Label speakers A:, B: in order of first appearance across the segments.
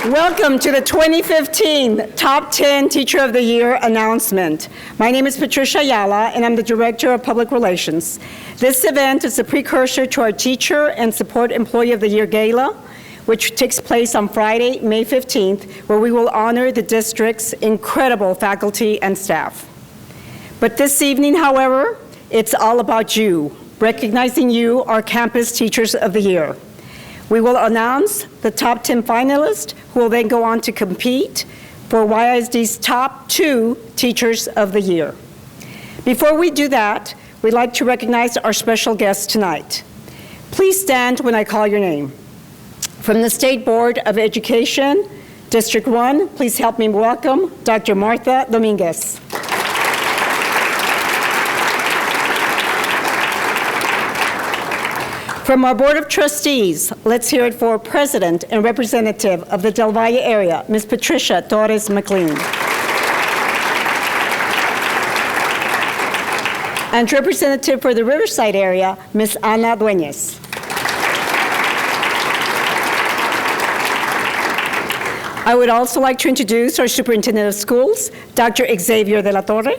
A: Welcome to the 2015 Top 10 Teacher of the Year announcement. My name is Patricia Ayala, and I'm the Director of Public Relations. This event is a precursor to our Teacher and Support Employee of the Year Gala, which takes place on Friday, May 15th, where we will honor the district's incredible faculty and staff. But this evening, however, it's all about you, recognizing you, our Campus Teachers of the Year. We will announce the top 10 finalists who will then go on to compete for YISD's top 2 Teachers of the Year. Before we do that, we'd like to recognize our special guests tonight. Please stand when I call your name. From the State Board of Education, District 1, please help me welcome Dr. Martha Dominguez. From our Board of Trustees, let's hear it for President and Representative of the Del Valle area, Ms. Patricia Torres McLean. And Representative for the Riverside area, Ms. Ana Dueñez. I would also like to introduce our Superintendent of Schools, Dr. Xavier de la Torre.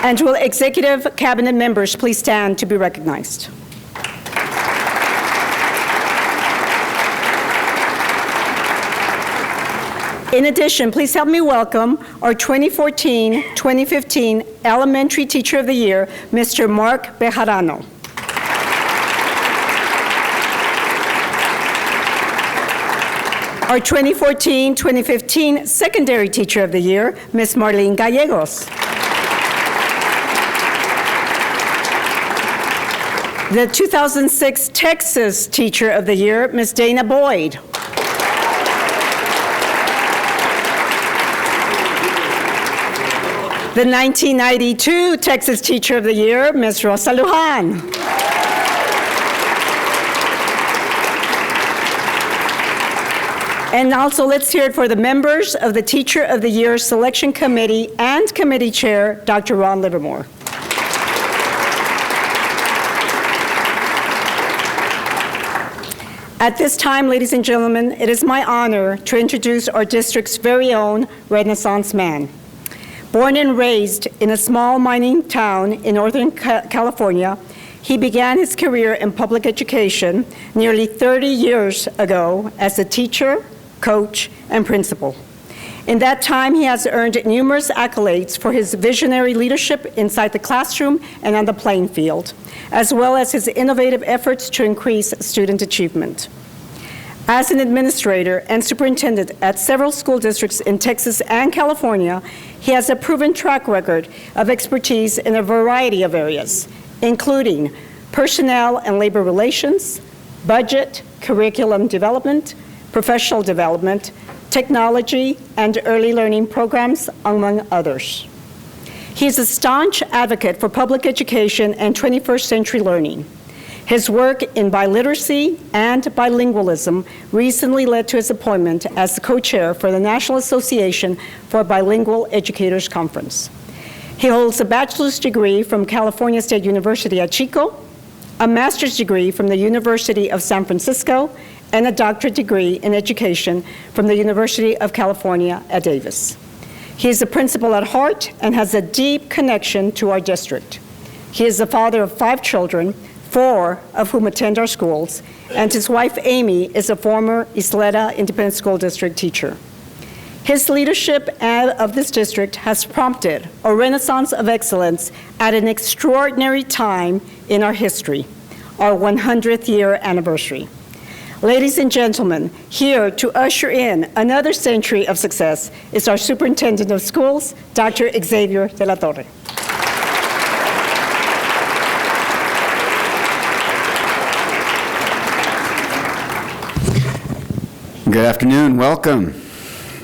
A: And will Executive Cabinet members please stand to be recognized? In addition, please help me welcome our 2014-2015 Elementary Teacher of the Year, Mr. Mark Bejarano. Our 2014-2015 Secondary Teacher of the Year, Ms. Marlene Gallegos. The 2006 Texas Teacher of the Year, Ms. Dana Boyd. The 1992 Texas Teacher of the Year, Ms. Rosa Lujan. And also let's hear it for the members of the Teacher of the Year Selection Committee and Committee Chair, Dr. Ron Livermore. At this time, ladies and gentlemen, it is my honor to introduce our district's very own Renaissance man. Born and raised in a small mining town in Northern California, he began his career in public education nearly 30 years ago as a teacher, coach, and principal. In that time, he has earned numerous accolades for his visionary leadership inside the classroom and on the playing field, as well as his innovative efforts to increase student achievement. As an administrator and superintendent at several school districts in Texas and California, he has a proven track record of expertise in a variety of areas, including personnel and labor relations, budget, curriculum development, professional development, technology, and early learning programs, among others. He is a staunch advocate for public education and 21st century learning. His work in biliteracy and bilingualism recently led to his appointment as the co-chair for the National Association for Bilingual Educators Conference. He holds a bachelor's degree from California State University at Chico, a master's degree from the University of San Francisco, and a doctorate degree in education from the University of California at Davis. He is a principal at heart and has a deep connection to our district. He is the father of 5 children, 4 of whom attend our schools, and his wife Amy is a former Ysleta Independent School District teacher. His leadership of this district has prompted a renaissance of excellence at an extraordinary time in our history, our 100th year anniversary. Ladies and gentlemen, here to usher in another century of success is our Superintendent of Schools, Dr. Xavier de la Torre.
B: Good afternoon, welcome.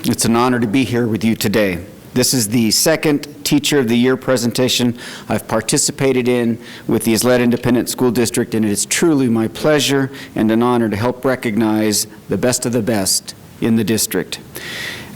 B: It's an honor to be here with you today. This is the second Teacher of the Year presentation I've participated in with the Ysleta Independent School District, and it is truly my pleasure and an honor to help recognize the best of the best in the district.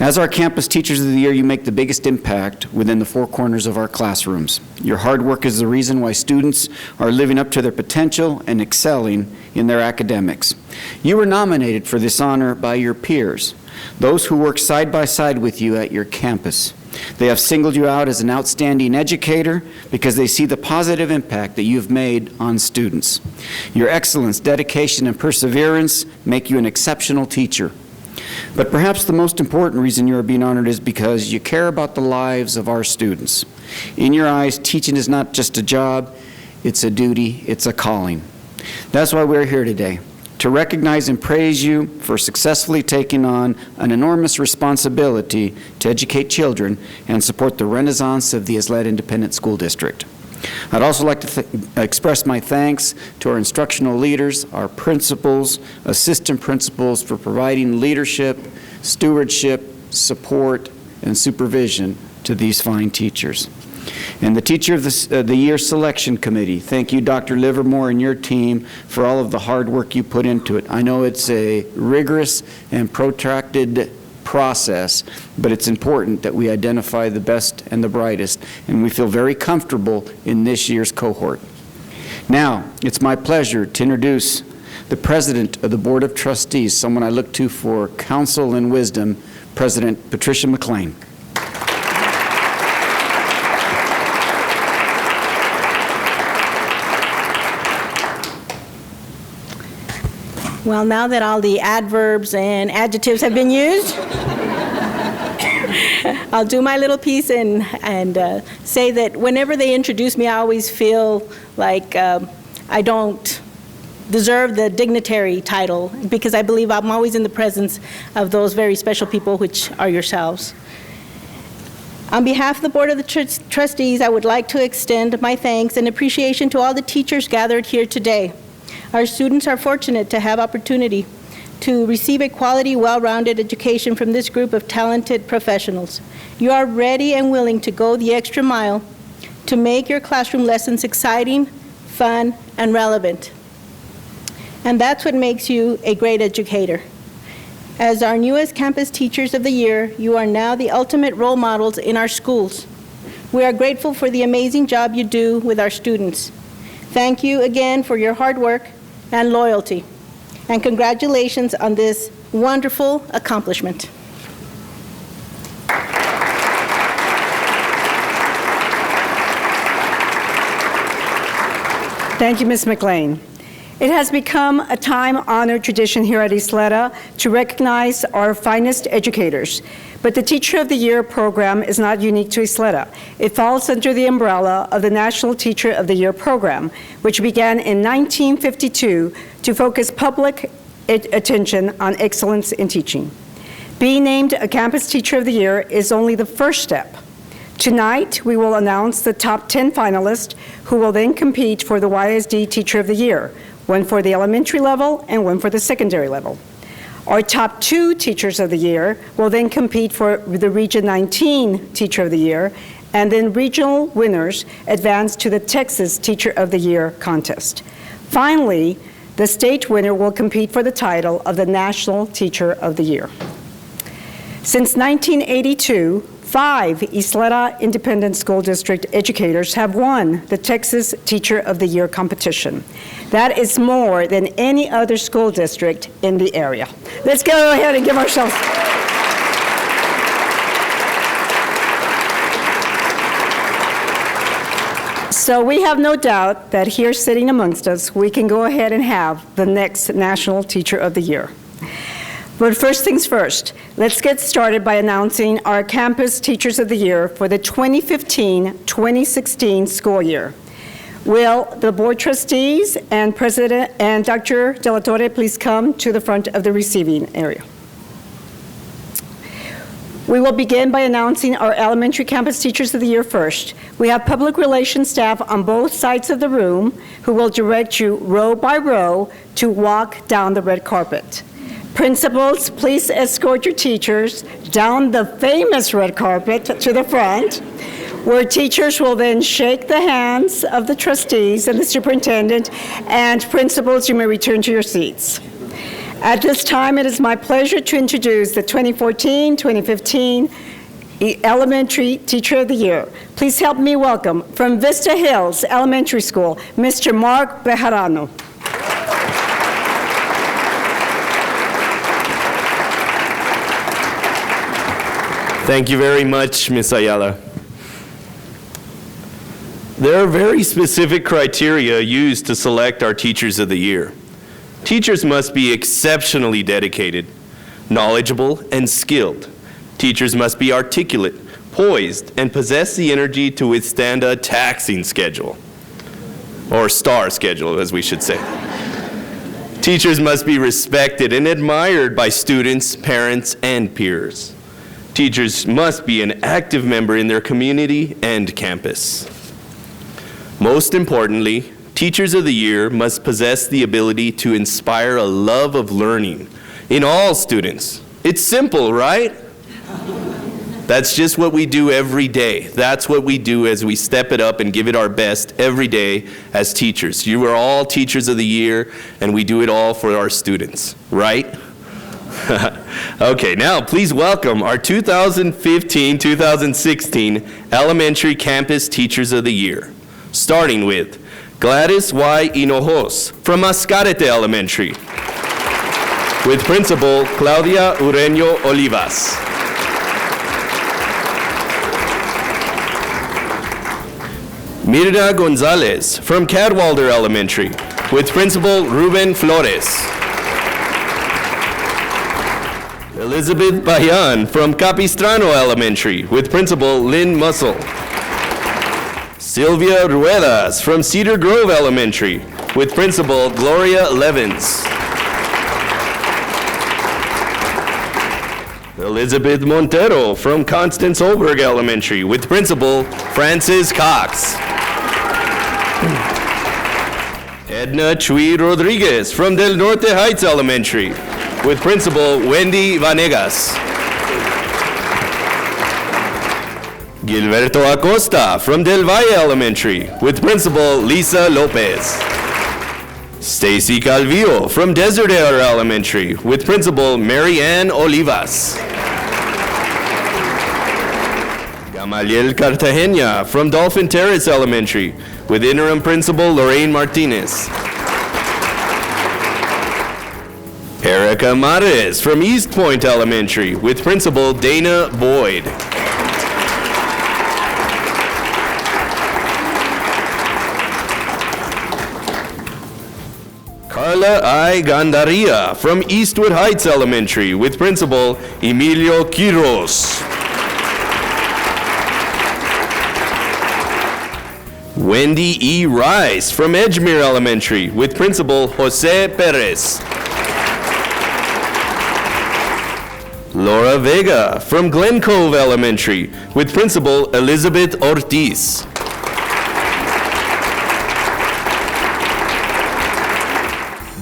B: As our Campus Teachers of the Year, you make the biggest impact within the four corners of our classrooms. Your hard work is the reason why students are living up to their potential and excelling in their academics. You were nominated for this honor by your peers, those who work side by side with you at your campus. They have singled you out as an outstanding educator because they see the positive impact that you've made on students. Your excellence, dedication, and perseverance make you an exceptional teacher. But perhaps the most important reason you are being honored is because you care about the lives of our students. In your eyes, teaching is not just a job, it's a duty, it's a calling. That's why we're here today, to recognize and praise you for successfully taking on an enormous responsibility to educate children and support the renaissance of the Ysleta Independent School District. I'd also like to express my thanks to our instructional leaders, our principals, assistant principals for providing leadership, stewardship, support, and supervision to these fine teachers. And the Teacher of the Year Selection Committee, thank you, Dr. Livermore, and your team for all of the hard work you put into it. I know it's a rigorous and protracted process, but it's important that we identify the best and the brightest, and we feel very comfortable in this year's cohort. Now, it's my pleasure to introduce the President of the Board of Trustees, someone I look to for counsel and wisdom, President Patricia McLean.
C: Well, now that all the adverbs and adjectives have been used, I'll do my little piece and say that whenever they introduce me, I always feel like I don't deserve the dignitary title because I believe I'm always in the presence of those very special people, which are yourselves. On behalf of the Board of the Trustees, I would like to extend my thanks and appreciation to all the teachers gathered here today. Our students are fortunate to have opportunity to receive a quality, well-rounded education from this group of talented professionals. You are ready and willing to go the extra mile to make your classroom lessons exciting, fun, and relevant. And that's what makes you a great educator. As our newest Campus Teachers of the Year, you are now the ultimate role models in our schools. We are grateful for the amazing job you do with our students. Thank you again for your hard work and loyalty, and congratulations on this wonderful accomplishment.
A: Thank you, Ms. McLean. It has become a time-honored tradition here at Ysleta to recognize our finest educators. But the Teacher of the Year program is not unique to Ysleta. It falls under the umbrella of the National Teacher of the Year program, which began in 1952 to focus public attention on excellence in teaching. Being named a Campus Teacher of the Year is only the first step. Tonight, we will announce the top 10 finalists who will then compete for the YISD Teacher of the Year, one for the elementary level and one for the secondary level. Our top 2 Teachers of the Year will then compete for the Region 19 Teacher of the Year, and then regional winners advance to the Texas Teacher of the Year contest. Finally, the state winner will compete for the title of the National Teacher of the Year. Since 1982, 5 Ysleta Independent School District educators have won the Texas Teacher of the Year competition. That is more than any other school district in the area. Let's go ahead and give ourselves. So we have no doubt that here sitting amongst us, we can go ahead and have the next National Teacher of the Year. But first things first, let's get started by announcing our Campus Teachers of the Year for the 2015-2016 school year. Will the board trustees and President and Dr. De La Torre please come to the front of the receiving area? We will begin by announcing our elementary Campus Teachers of the Year first. We have public relations staff on both sides of the room who will direct you row by row to walk down the red carpet. Principals, please escort your teachers down the famous red carpet to the front, where teachers will then shake the hands of the trustees and the superintendent, and principals, you may return to your seats. At this time, it is my pleasure to introduce the 2014-2015 Elementary Teacher of the Year. Please help me welcome from Vista Hills Elementary School, Mr. Mark Bejarano.
D: Thank you very much, Ms. Ayala. There are very specific criteria used to select our Teachers of the Year. Teachers must be exceptionally dedicated, knowledgeable, and skilled. Teachers must be articulate, poised, and possess the energy to withstand a taxing schedule, or star schedule, as we should say. Teachers must be respected and admired by students, parents, and peers. Teachers must be an active member in their community and campus. Most importantly, Teachers of the Year must possess the ability to inspire a love of learning in all students. It's simple, right? That's just what we do every day. That's what we do as we step it up and give it our best every day as teachers. You are all Teachers of the Year, and we do it all for our students, right? Okay, now please welcome our 2015-2016 Elementary Campus Teachers of the Year, starting with Gladys Y. Hinojos from Azcarate Elementary, with Principal Claudia Ureño Olivas. Mirna Gonzalez from Cadwalder Elementary, with Principal Ruben Flores. Elizabeth Bayan from Capistrano Elementary, with Principal Lynn Mussel. Sylvia Ruedas from Cedar Grove Elementary, with Principal Gloria Levins. Elizabeth Montero from Constance Hulbert Elementary, with Principal Francis Cox. Edna Chuy Rodriguez from Del Norte Heights Elementary, with Principal Wendy Vanegas. Gilberto Acosta from Del Valle Elementary, with Principal Lisa Lopez. Stacy Calvillo from Desert Air Elementary, with Principal Mary Ann Olivas. Gamaliel Cartagena from Dolphin Terrace Elementary, with Interim Principal Lorraine Martinez. Erica Mares from East Point Elementary, with Principal Dana Boyd. Karla I. Gandarilla from Eastwood Heights Elementary, with Principal Emilio Quiros. Wendy E. Rice from Edgemere Elementary, with Principal Jose Perez. Laura Vega from Glen Cove Elementary, with Principal Elizabeth Ortiz.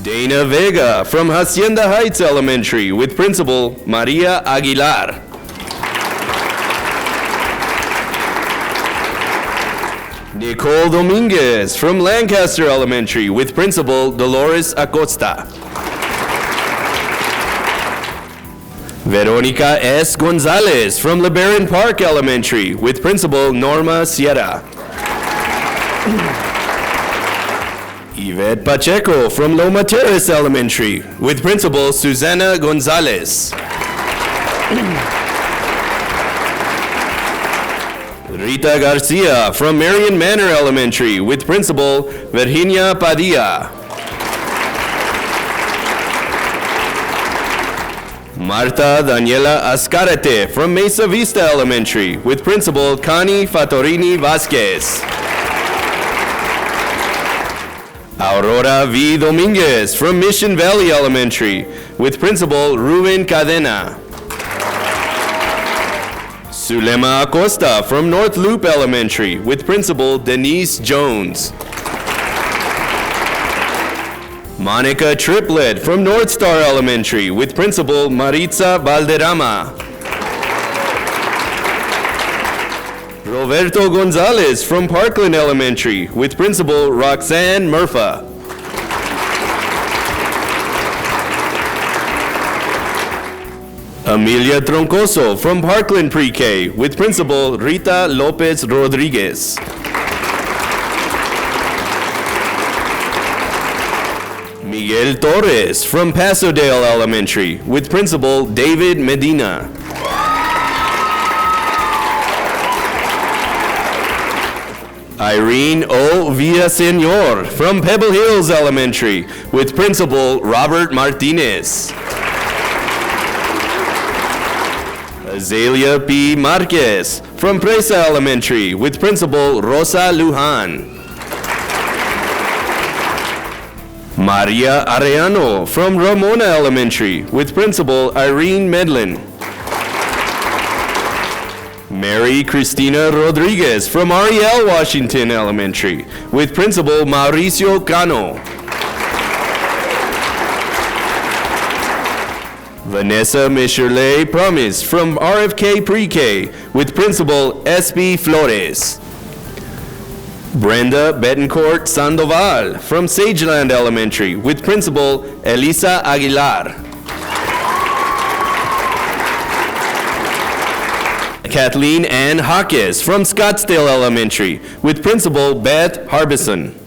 D: Dana Vega from Hacienda Heights Elementary, with Principal Maria Aguilar. Nicole Dominguez from Lancaster Elementary, with Principal Dolores Acosta. Veronica S. Gonzalez from LeBaron Park Elementary, with Principal Norma Sierra. Yvette Pacheco from Loma Terrace Elementary, with Principal Susana Gonzalez. Rita Garcia from Marion Manor Elementary, with Principal Virginia Padilla. Marta Daniela Azcarate from Mesa Vista Elementary, with Principal Connie Fatorini Vasquez. Aurora V. Dominguez from Mission Valley Elementary, with Principal Ruben Cadena. Zulema Acosta from North Loop Elementary, with Principal Denise Jones. Monica Triplett from North Star Elementary, with Principal Maritza Valderrama. Roberto Gonzalez from Parkland Elementary, with Principal Roxanne Murpha. Amelia Troncoso from Parkland Pre-K with Principal Rita Lopez Rodriguez. Miguel Torres from Pasadale Elementary with Principal David Medina. Irene O. Villaseñor from Pebble Hills Elementary with Principal Robert Martinez. Azalea P. Marquez from Presa Elementary with Principal Rosa Lujan. Maria Arellano from Ramona Elementary with Principal Irene Medlin. Mary Cristina Rodriguez from Ariel Washington Elementary with Principal Mauricio Cano. Vanessa Micherlet Promise from RFK Pre-K with Principal S.B. Flores. Brenda Betancourt Sandoval from Sageland Elementary with Principal Elisa Aguilar. Kathleen Ann Hawkes from Scottsdale Elementary with Principal Beth Harbison.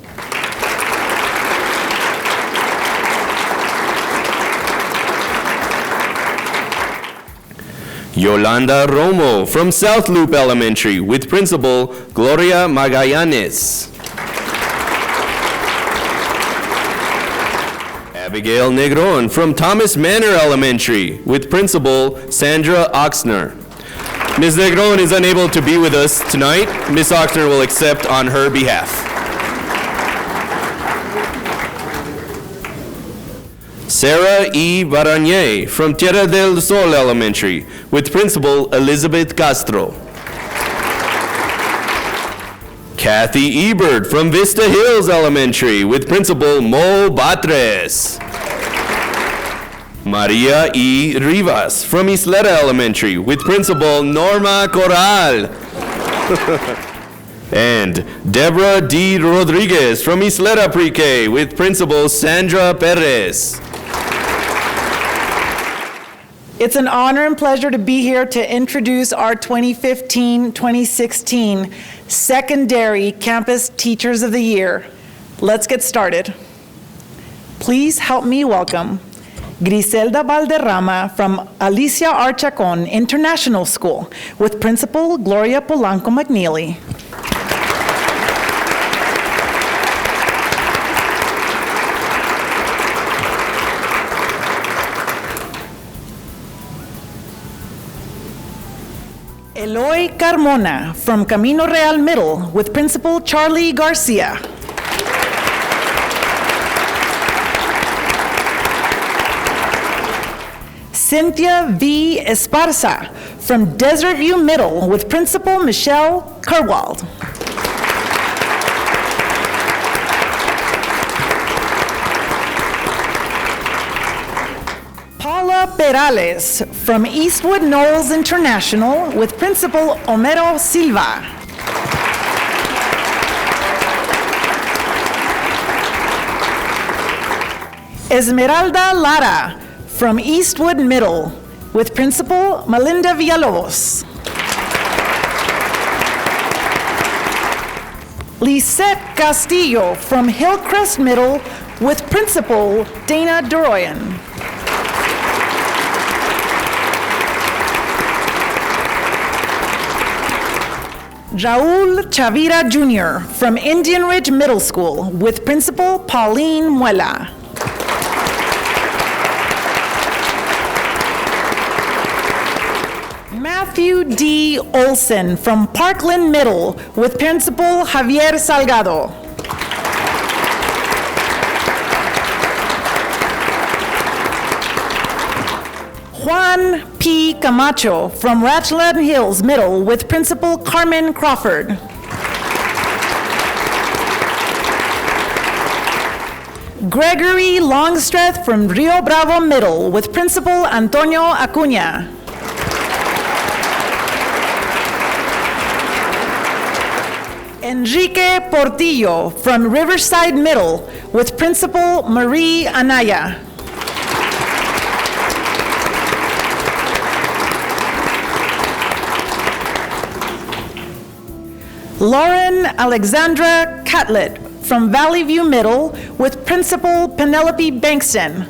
D: Yolanda Romo from South Loop Elementary with Principal Gloria Magallanes. Abigail Negron from Thomas Manor Elementary with Principal Sandra Oxner. Ms. Negron is unable to be with us tonight. Ms. Oxner will accept on her behalf. Sarah E. Baranier from Tierra del Sol Elementary with Principal Elizabeth Castro. Kathy Ebert from Vista Hills Elementary with Principal Mo Batres. Maria E. Rivas from Ysleta Elementary with Principal Norma Corral. And Deborah D. Rodriguez from Ysleta Pre-K with Principal Sandra Perez.
E: It's an honor and pleasure to be here to introduce our 2015-2016 Secondary Campus Teachers of the Year. Let's get started. Please help me welcome Griselda Valderrama from Alicia R. Chacon International School with Principal Gloria Polanco McNeely. Eloy Carmona from Camino Real Middle with Principal Charlie Garcia. Cynthia V. Esparza from Desert View Middle with Principal Michelle Carwald. Paula Perales from Eastwood Knowles International with Principal Homero Silva. Esmeralda Lara from Eastwood Middle with Principal Melinda Villalobos. Lisette Castillo from Hillcrest Middle with Principal Dana Doroyan. Raul Chavira Jr. from Indian Ridge Middle School with Principal Pauline Muela. Matthew D. Olson from Parkland Middle with Principal Javier Salgado. Juan P. Camacho from Ratchland Hills Middle with Principal Carmen Crawford. Gregory Longstreth from Rio Bravo Middle with Principal Antonio Acuña. Enrique Portillo from Riverside Middle with Principal Marie Anaya. Lauren Alexandra Catlett from Valley View Middle with Principal Penelope Bankston.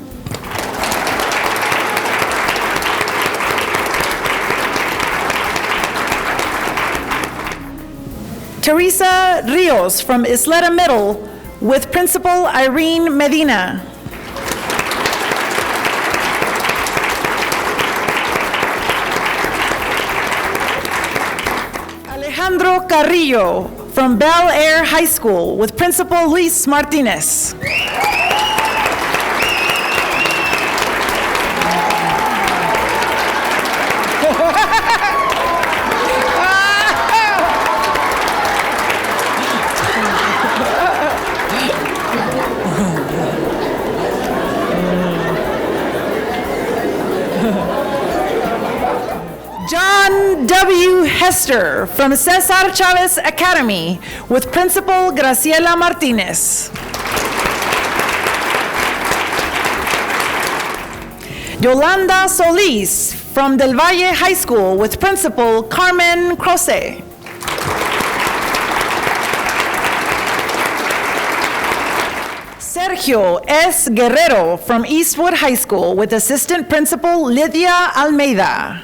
E: Teresa Rios from Ysleta Middle with Principal Irene Medina. Alejandro Carrillo from Bel Air High School with Principal Luis Martinez. John W. Hester from Cesar Chavez Academy with Principal Graciela Martinez. Yolanda Solis from Del Valle High School with Principal Carmen Croce. Sergio S. Guerrero from Eastwood High School with Assistant Principal Lydia Almeida.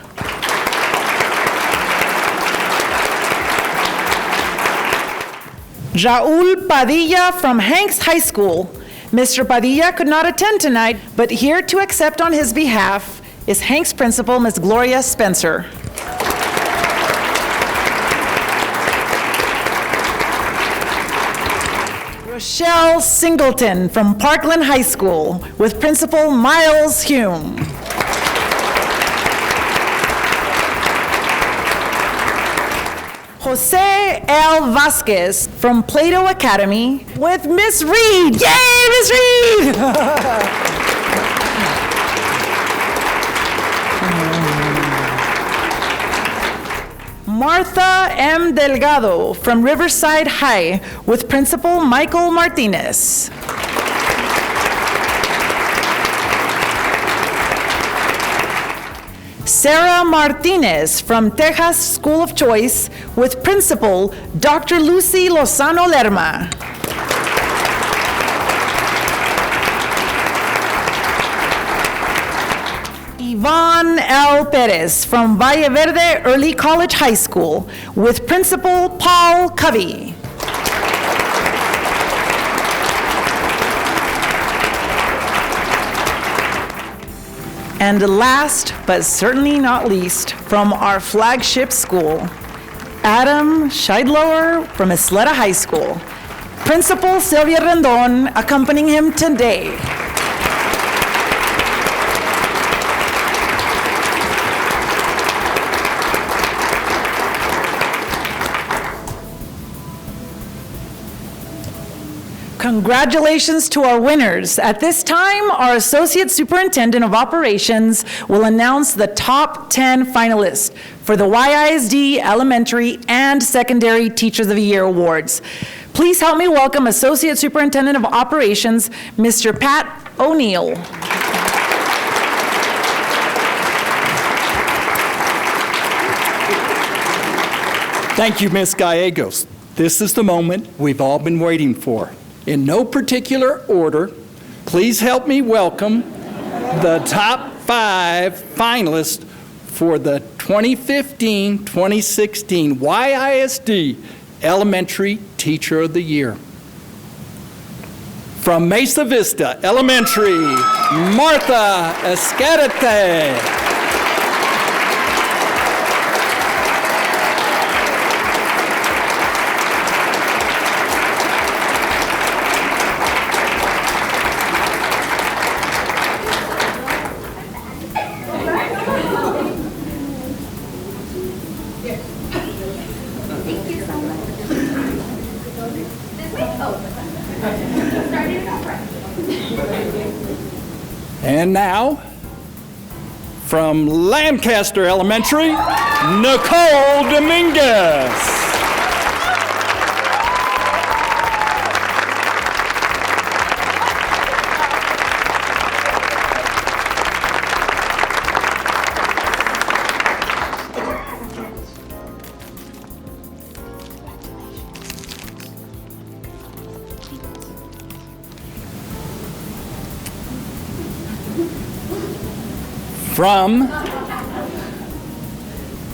E: Raul Padilla from Hanks High School. Mr. Padilla could not attend tonight, but here to accept on his behalf is Hanks Principal, Ms. Gloria Spencer. Rochelle Singleton from Parkland High School with Principal Miles Hume. Jose L. Vasquez from Plato Academy with Miss Reed. Yay, Miss Reed! Martha M. Delgado from Riverside High with Principal Michael Martinez. Sarah Martinez from Texas School of Choice with Principal Dr. Lucy Lozano Lerma. Yvonne L. Perez from Valle Verde Early College High School with Principal Paul Covey. And last, but certainly not least, from our flagship school, Adam Scheidlower from Ysleta High School. Principal Sylvia Rendon accompanying him today. Congratulations to our winners. At this time, our Associate Superintendent of Operations will announce the top 10 finalists for the YISD Elementary and Secondary Teachers of the Year Awards. Please help me welcome Associate Superintendent of Operations, Mr. Pat O'Neill.
F: Thank you, Ms. Gallegos. This is the moment we've all been waiting for. In no particular order, please help me welcome the top 5 finalists for the 2015-2016 YISD Elementary Teacher of the Year. From Mesa Vista Elementary, Martha Azcarate. And now, from Lancaster Elementary, Nicole Dominguez. From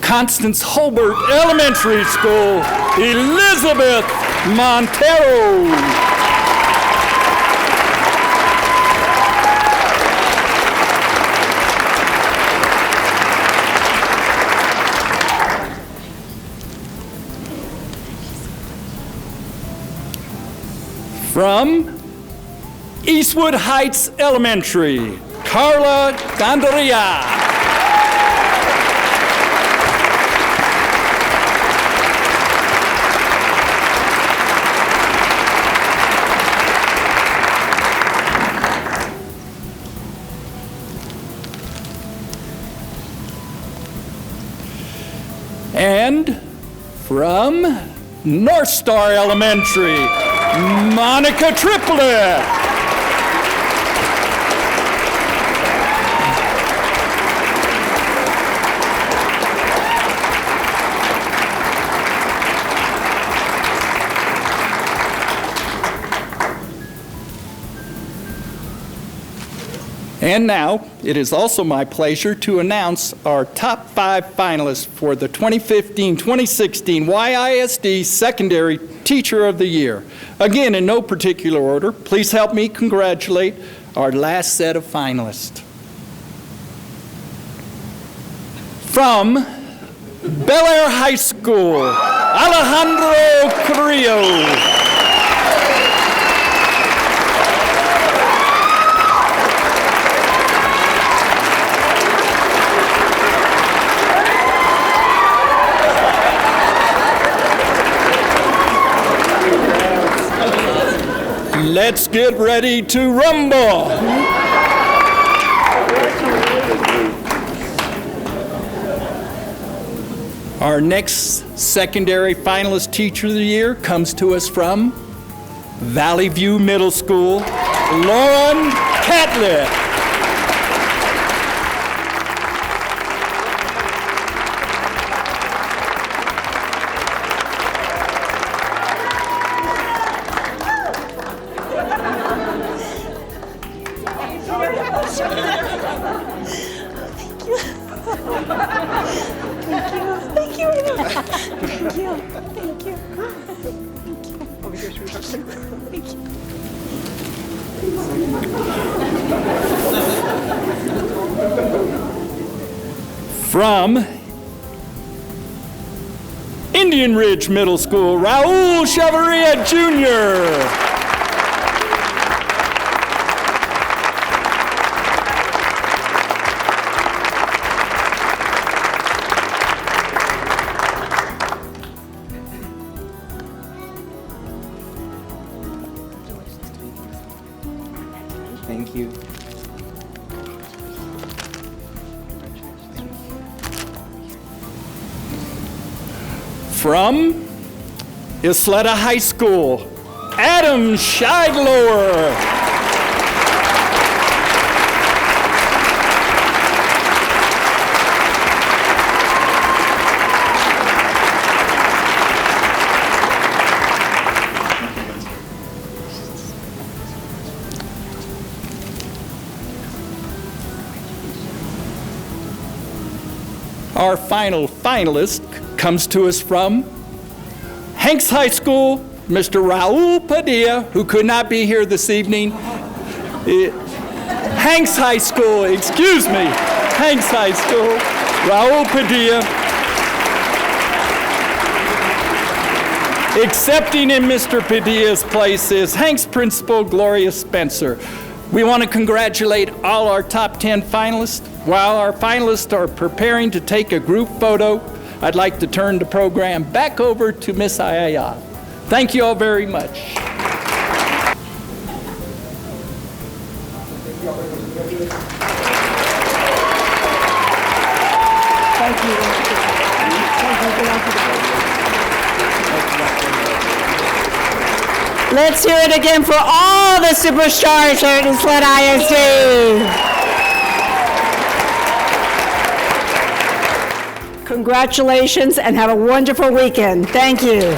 F: Constance Hulbert Elementary School, Elizabeth Montero. From Eastwood Heights Elementary, Karla Gandarilla. And from North Star Elementary, Monica Triplett. And now, it is also my pleasure to announce our top 5 finalists for the 2015-2016 YISD Secondary Teacher of the Year. Again, in no particular order, please help me congratulate our last set of finalists. From Bel Air High School, Alejandro Carrillo. Let's get ready to rumble. Our next secondary finalist teacher of the year comes to us from Valley View Middle School, Lauren Catlett. From Indian Ridge Middle School, Raul Chavarria Jr.
B: Thank you.
F: From Ysleta High School, Adam Scheidlower. Our final finalist comes to us from Hanks High School, Mr. Raul Padilla, who could not be here this evening. Hanks High School, excuse me, Hanks High School, Raul Padilla. Accepting in Mr. Padilla's place is Hanks Principal Gloria Spencer. We want to congratulate all our top 10 finalists. While our finalists are preparing to take a group photo, I'd like to turn the program back over to Ms. Ayala. Thank you all very much.
A: Thank you. Let's hear it again for all the superstars here at Ysleta ISD. Congratulations and have a wonderful weekend. Thank you.